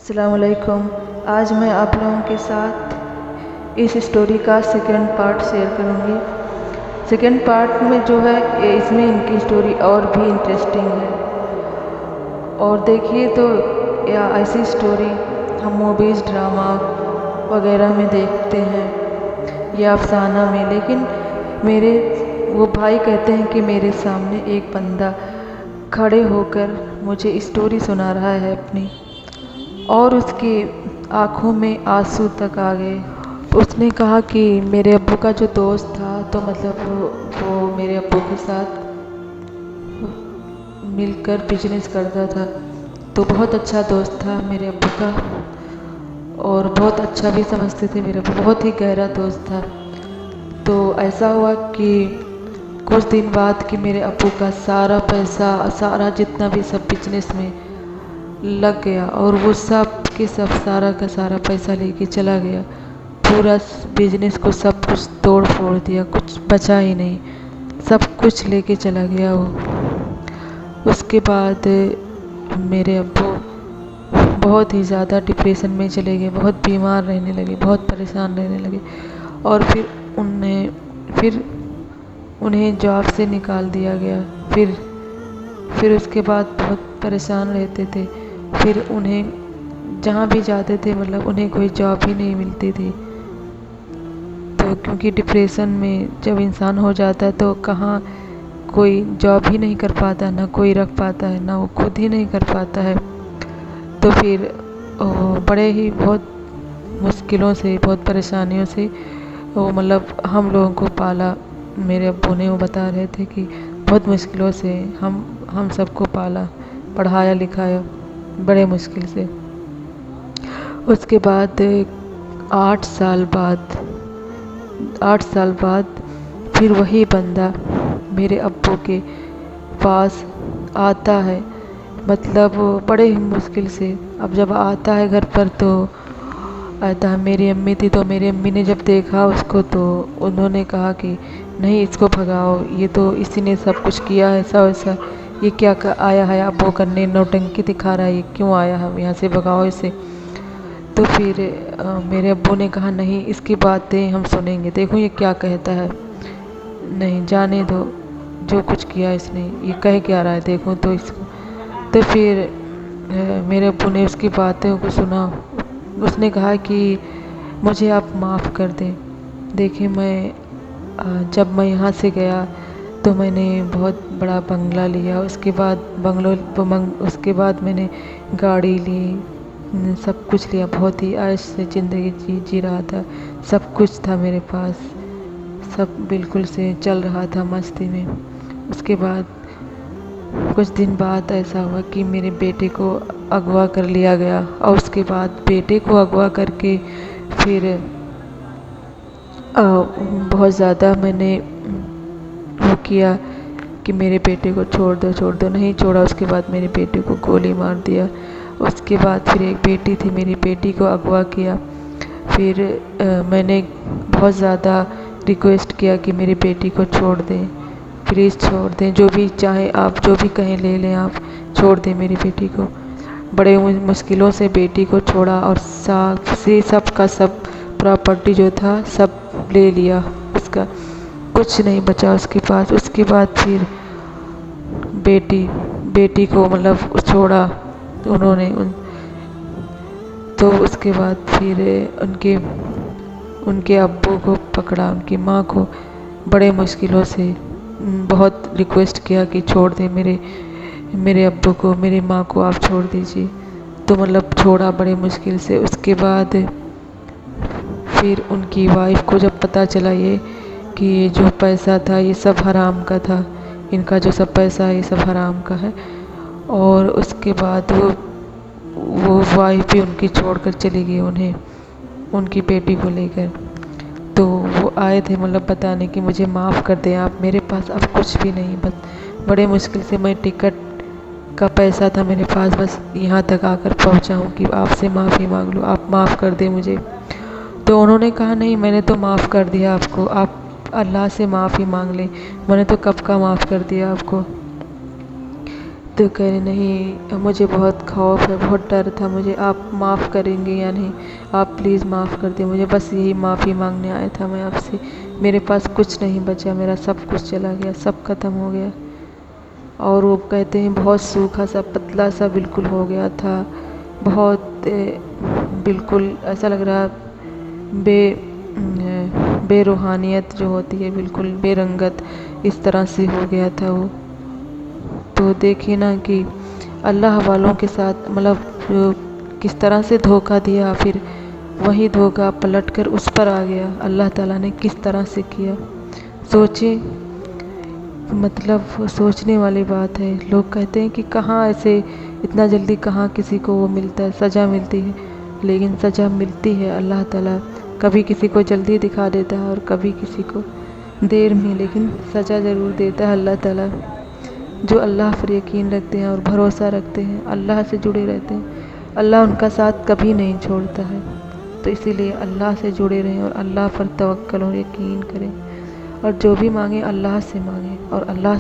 अस्सलाम वालेकुम। आज मैं आप लोगों के साथ इस स्टोरी का सेकंड पार्ट शेयर करूंगी। सेकंड पार्ट में जो है इसमें इनकी स्टोरी और भी इंटरेस्टिंग है। और देखिए तो या ऐसी स्टोरी हम मूवीज़ ड्रामा वगैरह में देखते हैं या अफसाना में, लेकिन मेरे वो भाई कहते हैं कि मेरे सामने एक बंदा खड़े होकर मुझे स्टोरी सुना रहा है अपनी, और उसकी आँखों में आंसू तक आ गए। उसने कहा कि मेरे अब्बू का जो दोस्त था, तो मतलब वो मेरे अब्बू के साथ मिलकर बिजनेस करता था, तो बहुत अच्छा दोस्त था मेरे अब्बू का, और बहुत अच्छा भी समझते थे मेरे अब्बू, बहुत ही गहरा दोस्त था। तो ऐसा हुआ कि कुछ दिन बाद कि मेरे अब्बू का सारा पैसा, सारा जितना भी सब बिजनेस में लग गया, और वो सब के सब सारा का सारा पैसा लेके चला गया। पूरा बिजनेस को सब कुछ तोड़ फोड़ दिया, कुछ बचा ही नहीं, सब कुछ लेके चला गया वो। उसके बाद मेरे अब्बू बहुत ही ज़्यादा डिप्रेशन में चले गए, बहुत बीमार रहने लगे, बहुत परेशान रहने लगे, और फिर उन्हें जॉब से निकाल दिया गया। फिर उसके बाद बहुत परेशान रहते थे। फिर उन्हें जहाँ भी जाते थे मतलब उन्हें कोई जॉब ही नहीं मिलती थी। तो क्योंकि डिप्रेशन में जब इंसान हो जाता है तो कहाँ कोई जॉब ही नहीं कर पाता, ना कोई रख पाता है, ना वो खुद ही नहीं कर पाता है। तो फिर बड़े ही बहुत मुश्किलों से, बहुत परेशानियों से वो मतलब हम लोगों को पाला। मेरे अब्बू ने वो बता रहे थे कि बहुत मुश्किलों से हम सबको पाला, पढ़ाया लिखाया बड़े मुश्किल से। उसके बाद 8 साल बाद फिर वही बंदा मेरे अब्बू के पास आता है, मतलब बड़े ही मुश्किल से। अब जब आता है घर पर तो आता है, मेरी अम्मी थी, तो मेरी अम्मी ने जब देखा उसको तो उन्होंने कहा कि नहीं, इसको भगाओ, ये तो इसी ने सब कुछ किया है, ऐसा वैसा, ये क्या आया है अब वो करने, नौटंकी दिखा रहा है, ये क्यों आया है, यहाँ से भगाओ इसे। तो फिर मेरे अब्बू ने कहा नहीं, इसकी बातें हम सुनेंगे, देखो ये क्या कहता है, नहीं जाने दो, जो कुछ किया इसने, ये कह क्या रहा है, देखो तो इसको। तो फिर मेरे अब्बू ने उसकी बातों को सुना। उसने कहा कि मुझे आप माफ़ कर दें। देखिए जब मैं यहाँ से गया तो मैंने बहुत बड़ा बंगला लिया, उसके बाद उसके बाद मैंने गाड़ी ली, सब कुछ लिया, बहुत ही ऐश से ज़िंदगी जी रहा था, सब कुछ था मेरे पास, सब बिल्कुल से चल रहा था मस्ती में। उसके बाद कुछ दिन बाद ऐसा हुआ कि मेरे बेटे को अगवा कर लिया गया, और उसके बाद बेटे को अगवा करके फिर बहुत ज़्यादा मैंने वो किया कि मेरे बेटे को छोड़ दो, नहीं छोड़ा। उसके बाद मेरे बेटे को गोली मार दिया। उसके बाद फिर एक बेटी थी, मेरी बेटी को अगवा किया। फिर मैंने बहुत ज़्यादा रिक्वेस्ट किया कि मेरी बेटी को छोड़ दें, प्लीज़ छोड़ दें, जो भी चाहे आप, जो भी कहें ले लें आप, छोड़ दें मेरी बेटी को। बड़े मुश्किलों से बेटी को छोड़ा, और सब का सब प्रॉपर्टी जो था सब ले लिया, उसका कुछ नहीं बचा उसके पास। उसके बाद फिर बेटी को मतलब छोड़ा उन्होंने तो उसके बाद फिर उनके अब्बू को पकड़ा, उनकी माँ को, बड़े मुश्किलों से बहुत रिक्वेस्ट किया कि छोड़ दे मेरे अब्बू को, मेरी माँ को आप छोड़ दीजिए। तो मतलब छोड़ा बड़े मुश्किल से। उसके बाद फिर उनकी वाइफ को जब पता चला ये कि ये जो पैसा था ये सब हराम का था, इनका जो सब पैसा है ये सब हराम का है, और उसके बाद वो वाइफ भी उनकी छोड़कर चली गई उन्हें, उनकी बेटी को लेकर। तो वो आए थे मतलब बताने कि मुझे माफ़ कर दें आप, मेरे पास अब कुछ भी नहीं, बस बड़े मुश्किल से मैं टिकट का पैसा था मेरे पास, बस यहाँ तक आकर पहुँचा हूँ कि आपसे माफ़ी मांग लूँ, आप माफ़ कर दें मुझे। तो उन्होंने कहा नहीं, मैंने तो माफ़ कर दिया आपको, आप अल्लाह से माफ़ी मांग लें, मैंने तो कब का माफ़ कर दिया आपको। तो कह रहे नहीं, मुझे बहुत खौफ है, बहुत डर था मुझे, आप माफ़ करेंगे या नहीं, आप प्लीज़ माफ़ कर दिए मुझे, बस यही माफ़ी मांगने आया था मैं आपसे, मेरे पास कुछ नहीं बचा, मेरा सब कुछ चला गया, सब ख़त्म हो गया। और वो कहते हैं बहुत सूखा सा पतला सा बिल्कुल हो गया था, बहुत बिल्कुल ऐसा लग रहा बे बेरूहानियत जो होती है, बिल्कुल बेरंगत, इस तरह से हो गया था वो। तो देखिए ना कि अल्लाह वालों के साथ मतलब किस तरह से धोखा दिया, फिर वही धोखा पलट कर उस पर आ गया, अल्लाह ताला ने किस तरह से किया। सोचिए, मतलब सोचने वाली बात है। लोग कहते हैं कि कहाँ ऐसे इतना जल्दी कहाँ किसी को वो मिलता है, सज़ा मिलती है, लेकिन सज़ा मिलती है अल्लाह ताला कभी किसी को जल्दी दिखा देता है और कभी किसी को देर में, लेकिन सज़ा ज़रूर देता है अल्लाह ताला। जो अल्लाह पर यकीन रखते हैं और भरोसा रखते हैं, अल्लाह से जुड़े रहते हैं, अल्लाह उनका साथ कभी नहीं छोड़ता है। तो इसीलिए अल्लाह से जुड़े रहें और अल्लाह पर तवक्कल और यकीन करें, और जो भी मांगे अल्लाह से मांगे और अल्लाह